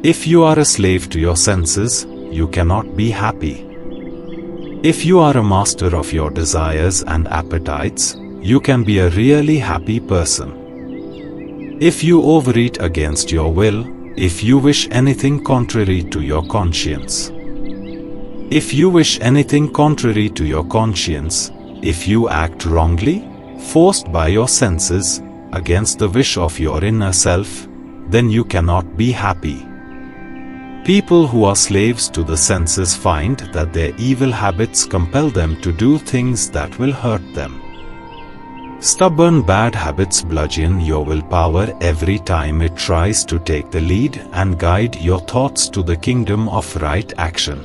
If you are a slave to your senses, you cannot be happy. If you are a master of your desires and appetites, you can be a really happy person. If you overeat against your will, if you wish anything contrary to your conscience, if you wish anything contrary to your conscience, if you act wrongly, forced by your senses, against the wish of your inner self, then you cannot be happy. People who are slaves to the senses find that their evil habits compel them to do things that will hurt them. Stubborn bad habits bludgeon your willpower every time it tries to take the lead and guide your thoughts to the kingdom of right action.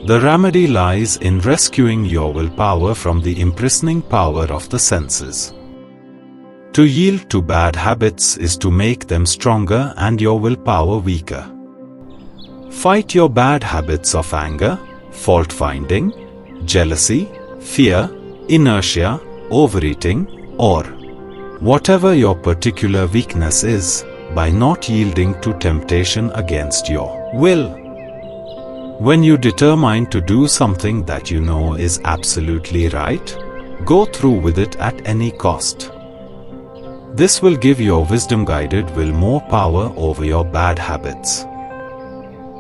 The remedy lies in rescuing your willpower from the imprisoning power of the senses. To yield to bad habits is to make them stronger and your willpower weaker. Fight your bad habits of anger, fault-finding, jealousy, fear, inertia, overeating, or whatever your particular weakness is, by not yielding to temptation against your will. When you determine to do something that you know is absolutely right, go through with it at any cost. This will give your wisdom-guided will more power over your bad habits.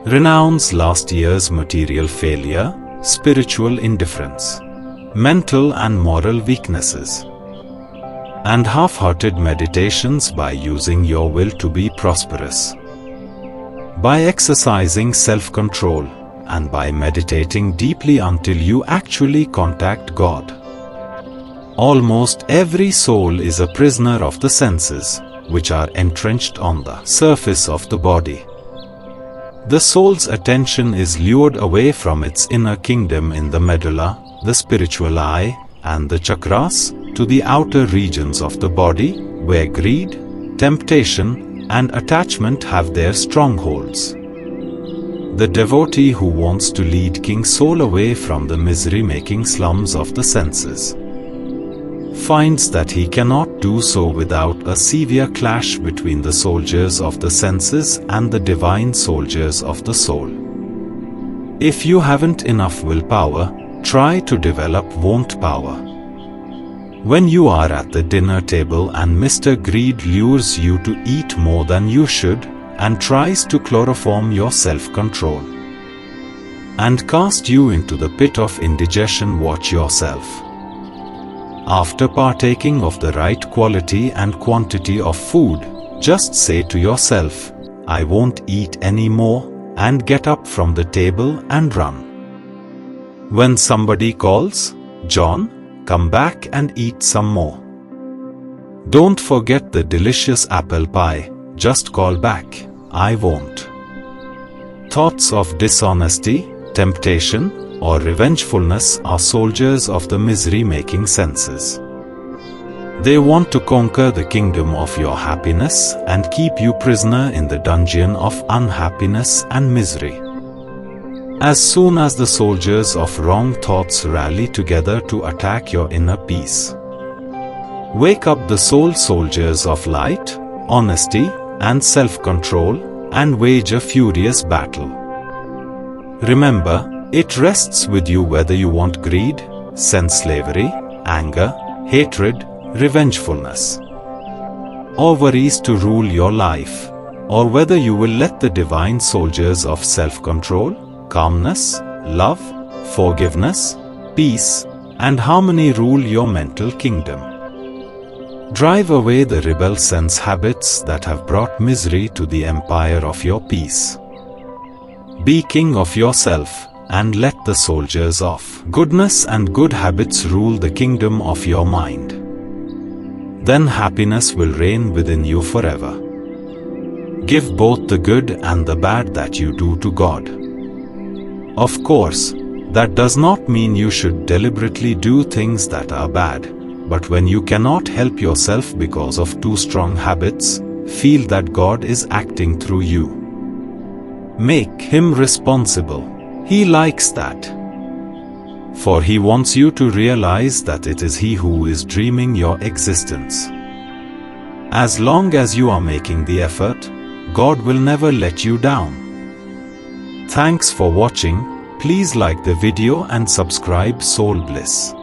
Renounce last year's material failure, spiritual indifference, mental and moral weaknesses, and half-hearted meditations by using your will to be prosperous. By exercising self-control, and by meditating deeply until you actually contact God. Almost every soul is a prisoner of the senses, which are entrenched on the surface of the body. The soul's attention is lured away from its inner kingdom in the medulla, the spiritual eye, and the chakras, to the outer regions of the body, where greed, temptation, and attachment have their strongholds. The devotee who wants to lead King Soul away from the misery-making slums of the senses finds that he cannot do so without a severe clash between the soldiers of the senses and the divine soldiers of the soul. If you haven't enough willpower, try to develop want power. When you are at the dinner table and Mr. Greed lures you to eat more than you should, and tries to chloroform your self-control and cast you into the pit of indigestion, watch yourself. After partaking of the right quality and quantity of food, just say to yourself, "I won't eat any more," and get up from the table and run. When somebody calls, "John, come back and eat some more. Don't forget the delicious apple pie," just call back, "I won't." Thoughts of dishonesty, temptation, or revengefulness are soldiers of the misery-making senses. They want to conquer the kingdom of your happiness and keep you prisoner in the dungeon of unhappiness and misery. As soon as the soldiers of wrong thoughts rally together to attack your inner peace, wake up the soul soldiers of light, honesty, and self-control, and wage a furious battle. Remember, it rests with you whether you want greed, sense slavery, anger, hatred, revengefulness, or worries to rule your life, or whether you will let the divine soldiers of self-control, calmness, love, forgiveness, peace, and harmony rule your mental kingdom. Drive away the rebel sense habits that have brought misery to the empire of your peace. Be king of yourself, and let the soldiers of goodness and good habits rule the kingdom of your mind. Then happiness will reign within you forever. Give both the good and the bad that you do to God. Of course, that does not mean you should deliberately do things that are bad. But when you cannot help yourself because of too strong habits, feel that God is acting through you. Make Him responsible. He likes that. For He wants you to realize that it is He who is dreaming your existence. As long as you are making the effort, God will never let you down. Thanks for watching. Please like the video and subscribe Soul Bliss.